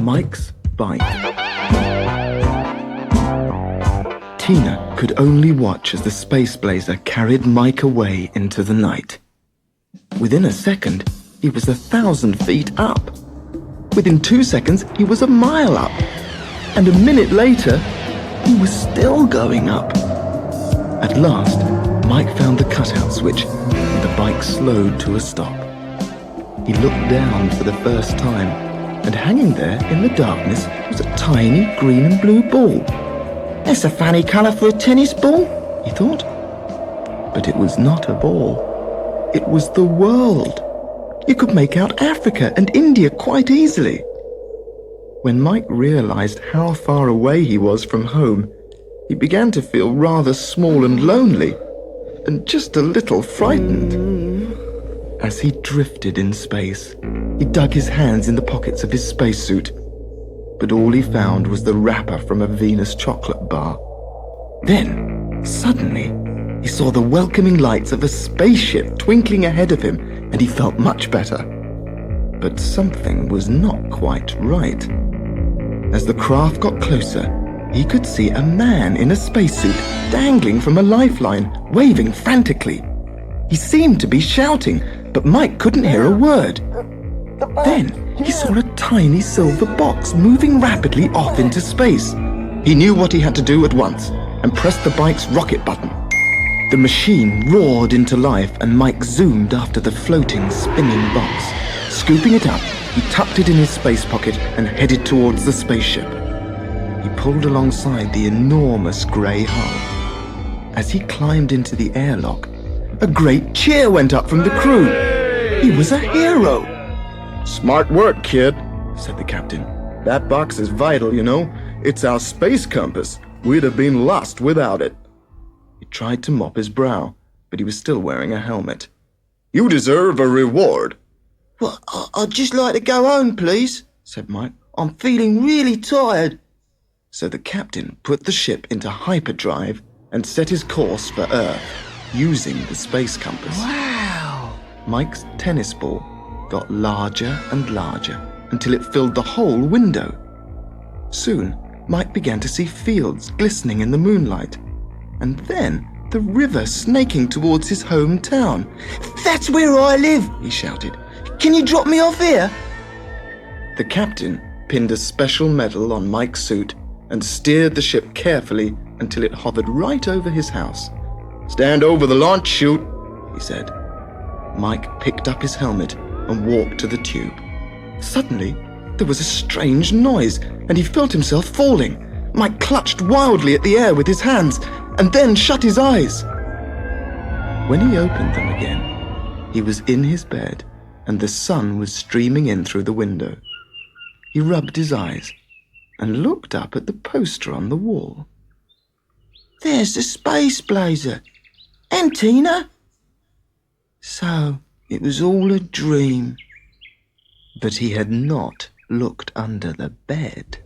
Mike's bike. Tina could only watch as the space blazer carried Mike away into the night. Within a second, he was 1,000 feet up. Within 2 seconds, he was a mile up. And a minute later, he was still going up. At last, Mike found the cutout switch, and the bike slowed to a stop. He looked down for the first time, and hanging there in the darkness was a tiny green and blue ball. "That's a funny colour for a tennis ball," he thought. But it was not a ball. It was the world. You could make out Africa and India quite easily. When Mike realized how far away he was from home, he began to feel rather small and lonely, and just a little frightened. As he drifted in space, he dug his hands in the pockets of his spacesuit, but all he found was the wrapper from a Venus chocolate bar. Then, suddenly, he saw the welcoming lights of a spaceship twinkling ahead of him, and he felt much better. But something was not quite right. As the craft got closer, he could see a man in a spacesuit dangling from a lifeline, waving frantically. He seemed to be shouting, but Mike couldn't hear a word. Then he saw a tiny silver box moving rapidly off into space. He knew what he had to do at once and pressed the bike's rocket button. The machine roared into life, and Mike zoomed after the floating, spinning box. Scooping it up, he tucked it in his space pocket and headed towards the spaceship. He pulled alongside the enormous grey hull. As he climbed into the airlock, a great cheer went up from the crew. He was a hero. "Smart work, kid," said the captain. "That box is vital, you know. It's our space compass. We'd have been lost without it." He tried to mop his brow, but he was still wearing a helmet. "You deserve a reward." "Well, I'd just like to go home, please," said Mike. "I'm feeling really tired." So the captain put the ship into hyperdrive and set his course for Earth, using the space compass. Wow! Mike's tennis ball got larger and larger until it filled the whole window. Soon, Mike began to see fields glistening in the moonlight, and then the river snaking towards his hometown. "That's where I live," he shouted. "Can you drop me off here?" The captain pinned a special medal on Mike's suit and steered the ship carefully until it hovered right over his house. "Stand over the launch chute," he said. Mike picked up his helmet and walked to the tube. Suddenly, there was a strange noise, and he felt himself falling. Mike clutched wildly at the air with his hands, and then shut his eyes. When he opened them again, he was in his bed, and the sun was streaming in through the window. He rubbed his eyes and looked up at the poster on the wall. "There's the space blazer. And Tina." So it was all a dream. But he had not looked under the bed.